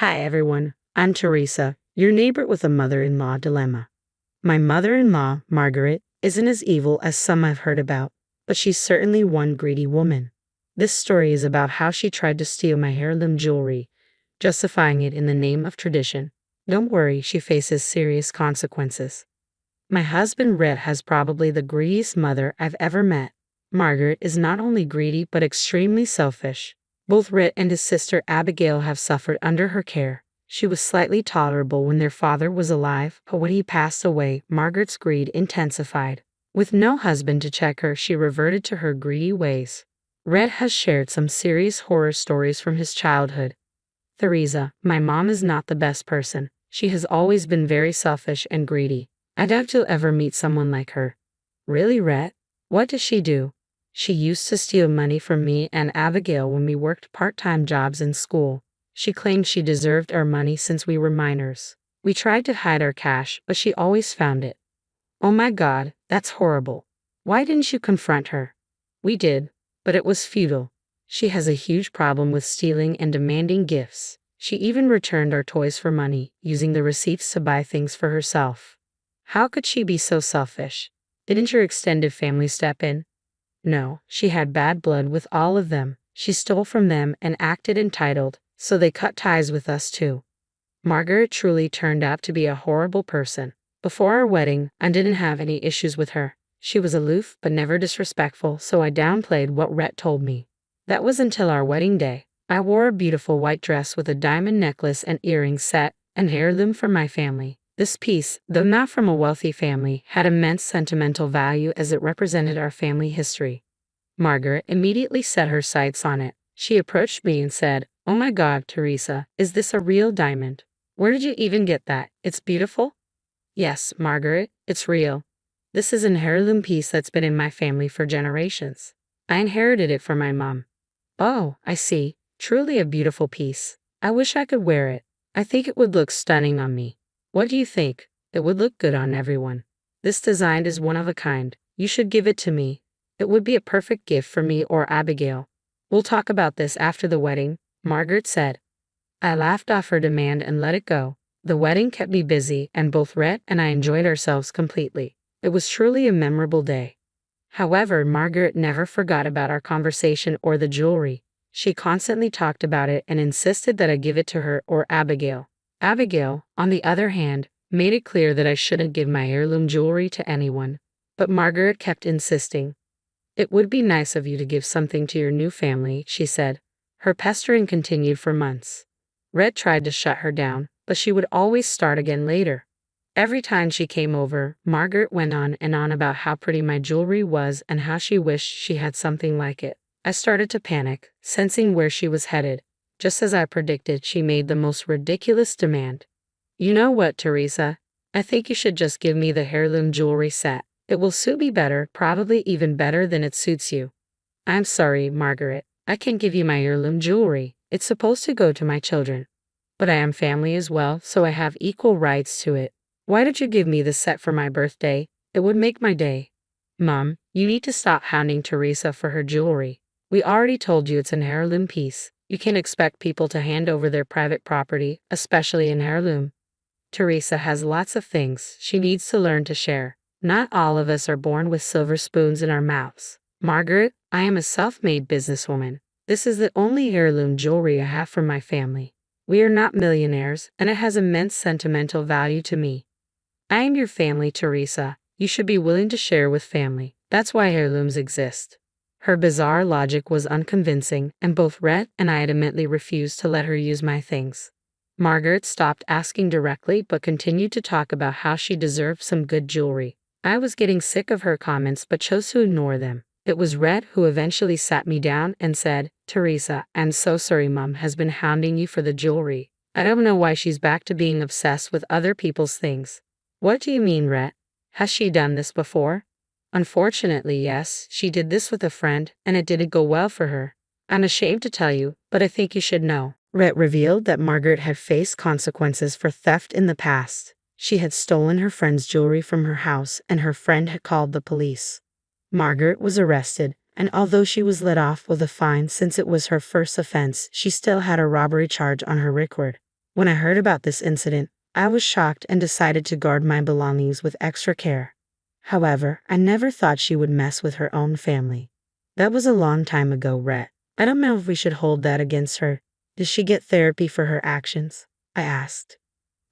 Hi everyone, I'm Teresa, your neighbor with a mother-in-law dilemma. My mother-in-law, Margaret, isn't as evil as some I've heard about, but she's certainly one greedy woman. This story is about how she tried to steal my heirloom jewelry, justifying it in the name of tradition. Don't worry, she faces serious consequences. My husband Rhett has probably the greediest mother I've ever met. Margaret is not only greedy but extremely selfish. Both Rhett and his sister Abigail have suffered under her care. She was slightly tolerable when their father was alive, but when he passed away, Margaret's greed intensified. With no husband to check her, she reverted to her greedy ways. Rhett has shared some serious horror stories from his childhood. Theresa, my mom is not the best person. She has always been very selfish and greedy. I doubt you'll ever meet someone like her. Really, Rhett? What does she do? She used to steal money from me and Abigail when we worked part-time jobs in school. She claimed she deserved our money since we were minors. We tried to hide our cash, but she always found it. Oh my God, that's horrible. Why didn't you confront her? We did, but it was futile. She has a huge problem with stealing and demanding gifts. She even returned our toys for money, using the receipts to buy things for herself. How could she be so selfish? Didn't your extended family step in? No, she had bad blood with all of them. She stole from them and acted entitled, so they cut ties with us too. Margaret truly turned out to be a horrible person. Before our wedding, I didn't have any issues with her. She was aloof but never disrespectful, so I downplayed what Rhett told me. That was until our wedding day. I wore a beautiful white dress with a diamond necklace and earring set, and heirloom from my family. This piece, though not from a wealthy family, had immense sentimental value as it represented our family history. Margaret immediately set her sights on it. She approached me and said, "Oh my God, Teresa, is this a real diamond? Where did you even get that? It's beautiful." Yes, Margaret, it's real. This is an heirloom piece that's been in my family for generations. I inherited it from my mom. Oh, I see. Truly a beautiful piece. I wish I could wear it. I think it would look stunning on me. What do you think? It would look good on everyone. This design is one of a kind. You should give it to me. It would be a perfect gift for me or Abigail. We'll talk about this after the wedding, Margaret said. I laughed off her demand and let it go. The wedding kept me busy, and both Rhett and I enjoyed ourselves completely. It was truly a memorable day. However, Margaret never forgot about our conversation or the jewelry. She constantly talked about it and insisted that I give it to her or Abigail. Abigail, on the other hand, made it clear that I shouldn't give my heirloom jewelry to anyone. But Margaret kept insisting. It would be nice of you to give something to your new family, she said. Her pestering continued for months. Red tried to shut her down, but she would always start again later. Every time she came over, Margaret went on and on about how pretty my jewelry was and how she wished she had something like it. I started to panic, sensing where she was headed. Just as I predicted, she made the most ridiculous demand. You know what, Teresa? I think you should just give me the heirloom jewelry set. It will suit me better, probably even better than it suits you. I'm sorry, Margaret. I can't give you my heirloom jewelry. It's supposed to go to my children. But I am family as well, so I have equal rights to it. Why did you give me the set for my birthday? It would make my day. Mom, you need to stop hounding Teresa for her jewelry. We already told you it's an heirloom piece. You can't expect people to hand over their private property, especially an heirloom. Teresa has lots of things. She needs to learn to share. Not all of us are born with silver spoons in our mouths. Margaret, I am a self-made businesswoman. This is the only heirloom jewelry I have from my family. We are not millionaires, and it has immense sentimental value to me. I am your family, Teresa. You should be willing to share with family. That's why heirlooms exist. Her bizarre logic was unconvincing, and both Rhett and I adamantly refused to let her use my things. Margaret stopped asking directly but continued to talk about how she deserved some good jewelry. I was getting sick of her comments but chose to ignore them. It was Rhett who eventually sat me down and said, Teresa, I'm so sorry Mom has been hounding you for the jewelry. I don't know why she's back to being obsessed with other people's things. What do you mean, Rhett? Has she done this before? Unfortunately, yes, she did this with a friend, and it didn't go well for her. I'm ashamed to tell you, but I think you should know. Rhett revealed that Margaret had faced consequences for theft in the past. She had stolen her friend's jewelry from her house, and her friend had called the police. Margaret was arrested, and although she was let off with a fine since it was her first offense, she still had a robbery charge on her record. When I heard about this incident, I was shocked and decided to guard my belongings with extra care. However, I never thought she would mess with her own family. That was a long time ago, Rhett. I don't know if we should hold that against her. Did she get therapy for her actions? I asked.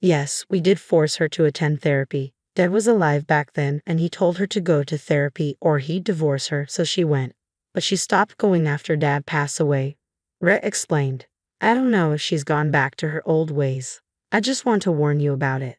Yes, we did force her to attend therapy. Dad was alive back then, and he told her to go to therapy or he'd divorce her, so she went. But she stopped going after Dad passed away. Rhett explained. I don't know if she's gone back to her old ways. I just want to warn you about it.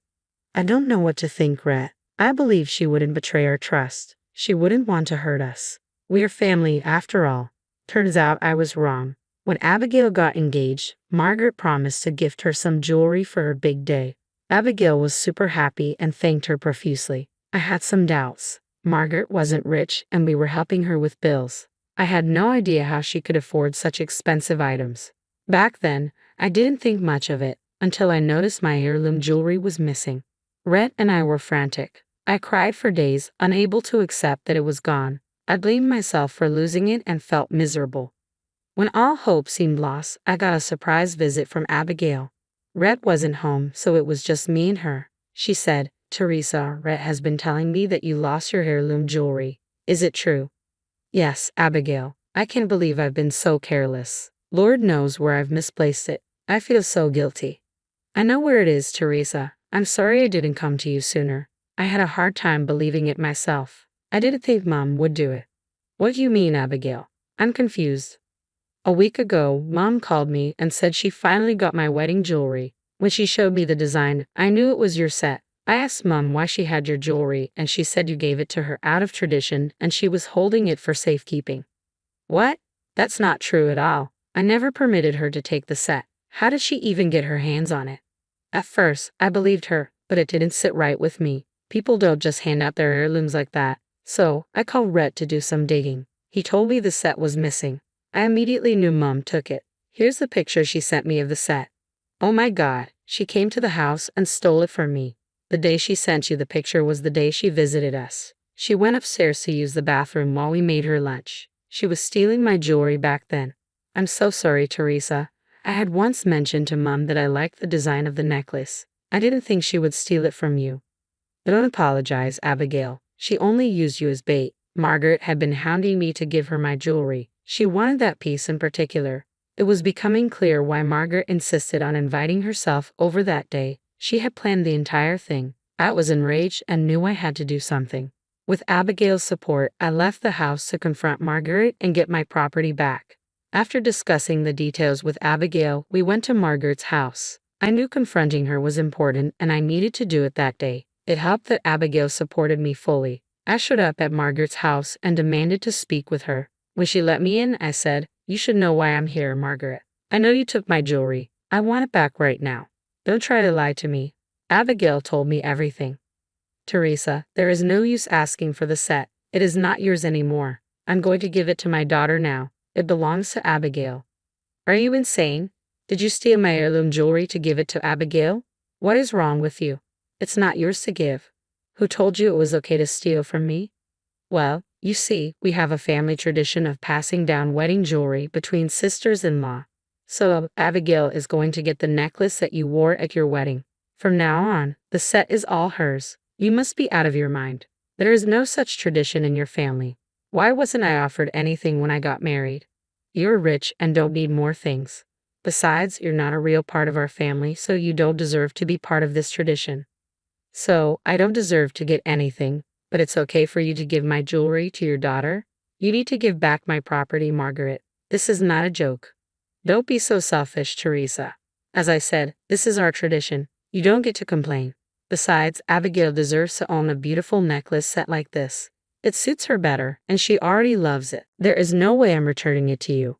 I don't know what to think, Rhett. I believe she wouldn't betray our trust. She wouldn't want to hurt us. We're family after all. Turns out I was wrong. When Abigail got engaged, Margaret promised to gift her some jewelry for her big day. Abigail was super happy and thanked her profusely. I had some doubts. Margaret wasn't rich and we were helping her with bills. I had no idea how she could afford such expensive items. Back then, I didn't think much of it until I noticed my heirloom jewelry was missing. Rhett and I were frantic. I cried for days, unable to accept that it was gone. I blamed myself for losing it and felt miserable. When all hope seemed lost, I got a surprise visit from Abigail. Rhett wasn't home, so it was just me and her. She said, Teresa, Rhett has been telling me that you lost your heirloom jewelry. Is it true? Yes, Abigail. I can't believe I've been so careless. Lord knows where I've misplaced it. I feel so guilty. I know where it is, Teresa. I'm sorry I didn't come to you sooner. I had a hard time believing it myself. I didn't think Mom would do it. What do you mean, Abigail? I'm confused. A week ago, Mom called me and said she finally got my wedding jewelry. When she showed me the design, I knew it was your set. I asked Mom why she had your jewelry, and she said you gave it to her out of tradition and she was holding it for safekeeping. What? That's not true at all. I never permitted her to take the set. How did she even get her hands on it? At first, I believed her, but it didn't sit right with me. People don't just hand out their heirlooms like that. So, I called Rhett to do some digging. He told me the set was missing. I immediately knew Mom took it. Here's the picture she sent me of the set. Oh my God, she came to the house and stole it from me. The day she sent you the picture was the day she visited us. She went upstairs to use the bathroom while we made her lunch. She was stealing my jewelry back then. I'm so sorry, Teresa. I had once mentioned to Mom that I liked the design of the necklace. I didn't think she would steal it from you. Don't apologize, Abigail. She only used you as bait. Margaret had been hounding me to give her my jewelry. She wanted that piece in particular. It was becoming clear why Margaret insisted on inviting herself over that day. She had planned the entire thing. I was enraged and knew I had to do something. With Abigail's support, I left the house to confront Margaret and get my property back. After discussing the details with Abigail, we went to Margaret's house. I knew confronting her was important and I needed to do it that day. It helped that Abigail supported me fully. I showed up at Margaret's house and demanded to speak with her. When she let me in, I said, "You should know why I'm here, Margaret. I know you took my jewelry. I want it back right now. Don't try to lie to me." Abigail told me everything. Teresa, there is no use asking for the set. It is not yours anymore. I'm going to give it to my daughter now. It belongs to Abigail. Are you insane? Did you steal my heirloom jewelry to give it to Abigail? What is wrong with you? It's not yours to give. Who told you it was okay to steal from me? Well, you see, we have a family tradition of passing down wedding jewelry between sisters-in-law. So, Abigail is going to get the necklace that you wore at your wedding. From now on, the set is all hers. You must be out of your mind. There is no such tradition in your family. Why wasn't I offered anything when I got married? You're rich and don't need more things. Besides, you're not a real part of our family, so you don't deserve to be part of this tradition. So, I don't deserve to get anything, but it's okay for you to give my jewelry to your daughter? You need to give back my property, Margaret. This is not a joke. Don't be so selfish, Teresa. As I said, this is our tradition. You don't get to complain. Besides, Abigail deserves to own a beautiful necklace set like this. It suits her better, and she already loves it. There is no way I'm returning it to you.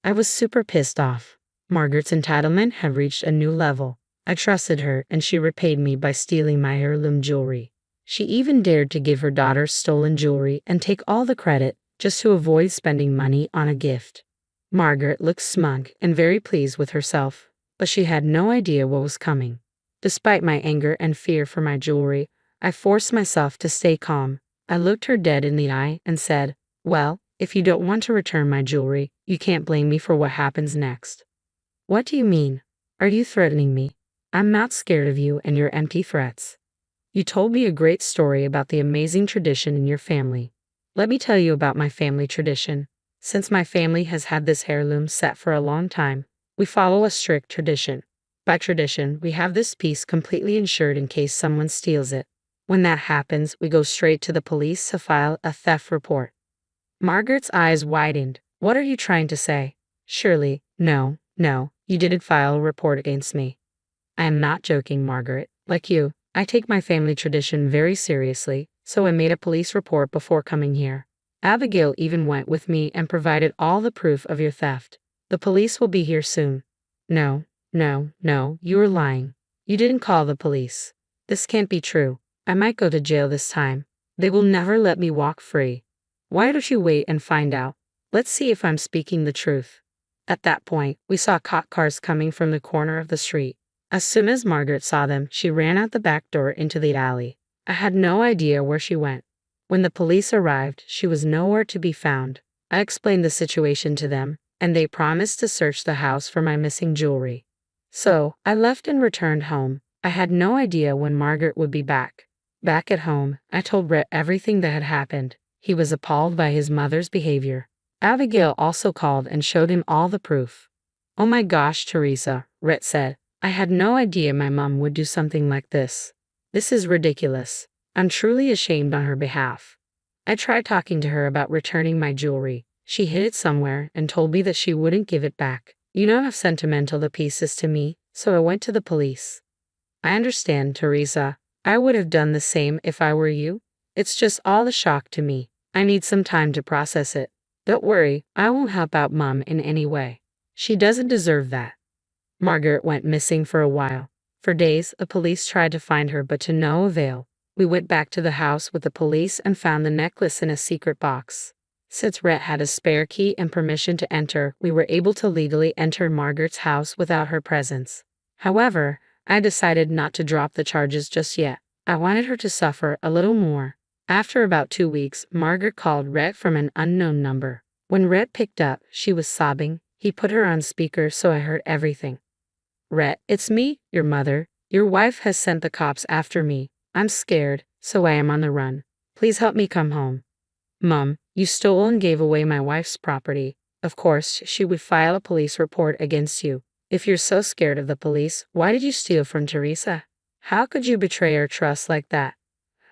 I was super pissed off. Margaret's entitlement had reached a new level. I trusted her, and she repaid me by stealing my heirloom jewelry. She even dared to give her daughter stolen jewelry and take all the credit just to avoid spending money on a gift. Margaret looked smug and very pleased with herself, but she had no idea what was coming. Despite my anger and fear for my jewelry, I forced myself to stay calm. I looked her dead in the eye and said, "Well, if you don't want to return my jewelry, you can't blame me for what happens next." What do you mean? Are you threatening me? I'm not scared of you and your empty threats. You told me a great story about the amazing tradition in your family. Let me tell you about my family tradition. Since my family has had this heirloom set for a long time, we follow a strict tradition. By tradition, we have this piece completely insured in case someone steals it. When that happens, we go straight to the police to file a theft report. Margaret's eyes widened. What are you trying to say? Surely, no, you didn't file a report against me. I am not joking, Margaret. Like you, I take my family tradition very seriously, so I made a police report before coming here. Abigail even went with me and provided all the proof of your theft. The police will be here soon. No, you are lying. You didn't call the police. This can't be true. I might go to jail this time. They will never let me walk free. Why don't you wait and find out? Let's see if I'm speaking the truth. At that point, we saw cop cars coming from the corner of the street. As soon as Margaret saw them, she ran out the back door into the alley. I had no idea where she went. When the police arrived, she was nowhere to be found. I explained the situation to them, and they promised to search the house for my missing jewelry. So, I left and returned home. I had no idea when Margaret would be back. Back at home, I told Rhett everything that had happened. He was appalled by his mother's behavior. Abigail also called and showed him all the proof. Oh my gosh, Teresa, Rhett said. I had no idea my mom would do something like this. This is ridiculous. I'm truly ashamed on her behalf. I tried talking to her about returning my jewelry. She hid it somewhere and told me that she wouldn't give it back. You know how sentimental the piece is to me, so I went to the police. I understand, Teresa. I would have done the same if I were you. It's just all a shock to me. I need some time to process it. Don't worry, I won't help out Mom in any way. She doesn't deserve that. Margaret went missing for a while. For days, the police tried to find her, but to no avail. We went back to the house with the police and found the necklace in a secret box. Since Rhett had a spare key and permission to enter, we were able to legally enter Margaret's house without her presence. However, I decided not to drop the charges just yet. I wanted her to suffer a little more. After about 2 weeks, Margaret called Rhett from an unknown number. When Rhett picked up, she was sobbing. He put her on speaker so I heard everything. Rhett, it's me, your mother. Your wife has sent the cops after me. I'm scared, so I am on the run. Please help me come home. Mom, you stole and gave away my wife's property. Of course, she would file a police report against you. If you're so scared of the police, why did you steal from Teresa? How could you betray her trust like that?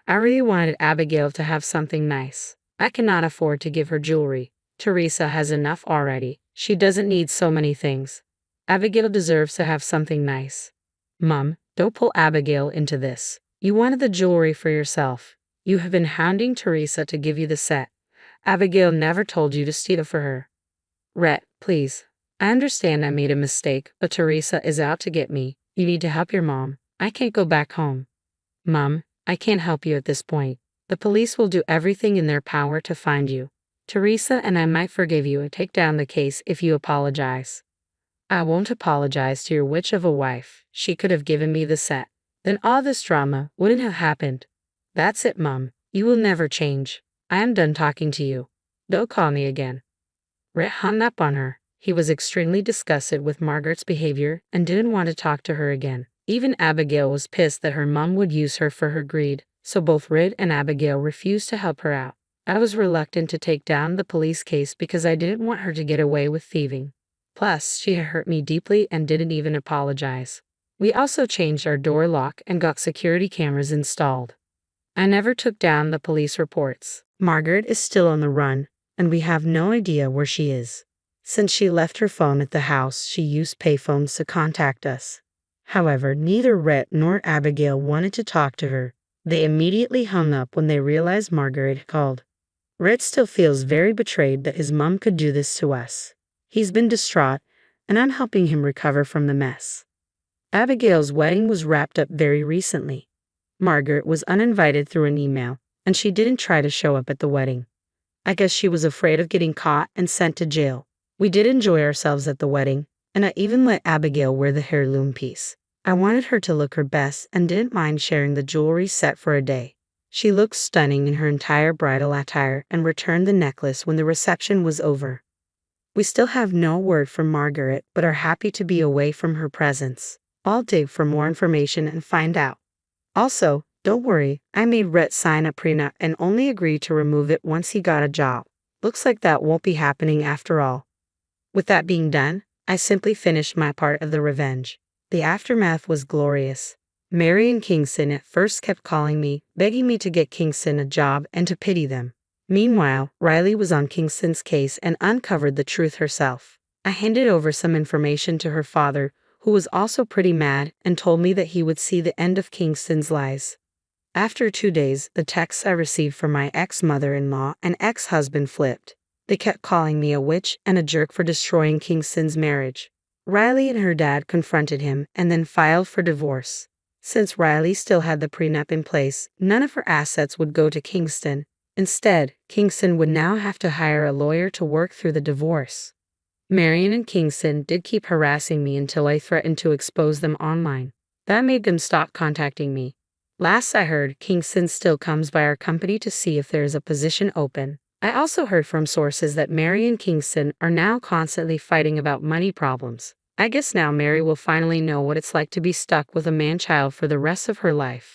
I really wanted Abigail to have something nice. I cannot afford to give her jewelry. Teresa has enough already. She doesn't need so many things. Abigail deserves to have something nice. Mom, don't pull Abigail into this. You wanted the jewelry for yourself. You have been hounding Teresa to give you the set. Abigail never told you to steal for her. Rhett, please. I understand I made a mistake, but Teresa is out to get me. You need to help your mom. I can't go back home. Mom, I can't help you at this point. The police will do everything in their power to find you. Teresa and I might forgive you and take down the case if you apologize. I won't apologize to your witch of a wife. She could have given me the set. Then all this drama wouldn't have happened. That's it, Mom. You will never change. I am done talking to you. Don't call me again. Rhett hung up on her. He was extremely disgusted with Margaret's behavior and didn't want to talk to her again. Even Abigail was pissed that her mom would use her for her greed, so both Rhett and Abigail refused to help her out. I was reluctant to take down the police case because I didn't want her to get away with thieving. Plus, she had hurt me deeply and didn't even apologize. We also changed our door lock and got security cameras installed. I never took down the police reports. Margaret is still on the run, and we have no idea where she is. Since she left her phone at the house, she used payphones to contact us. However, neither Rhett nor Abigail wanted to talk to her. They immediately hung up when they realized Margaret had called. Rhett still feels very betrayed that his mom could do this to us. He's been distraught, and I'm helping him recover from the mess. Abigail's wedding was wrapped up very recently. Margaret was uninvited through an email, and she didn't try to show up at the wedding. I guess she was afraid of getting caught and sent to jail. We did enjoy ourselves at the wedding, and I even let Abigail wear the heirloom piece. I wanted her to look her best and didn't mind sharing the jewelry set for a day. She looked stunning in her entire bridal attire and returned the necklace when the reception was over. We still have no word from Margaret but are happy to be away from her presence. I'll dig for more information and find out. Also, don't worry, I made Rhett sign a prenup and only agreed to remove it once he got a job. Looks like that won't be happening after all. With that being done, I simply finished my part of the revenge. The aftermath was glorious. Mary and Kingston at first kept calling me, begging me to get Kingston a job and to pity them. Meanwhile, Riley was on Kingston's case and uncovered the truth herself. I handed over some information to her father, who was also pretty mad and told me that he would see the end of Kingston's lies. After 2 days, the texts I received from my ex-mother-in-law and ex-husband flipped. They kept calling me a witch and a jerk for destroying Kingston's marriage. Riley and her dad confronted him and then filed for divorce. Since Riley still had the prenup in place, none of her assets would go to Kingston. Instead, Kingston would now have to hire a lawyer to work through the divorce. Marion and Kingston did keep harassing me until I threatened to expose them online. That made them stop contacting me. Last I heard, Kingston still comes by our company to see if there is a position open. I also heard from sources that Mary and Kingston are now constantly fighting about money problems. I guess now Mary will finally know what it's like to be stuck with a man-child for the rest of her life.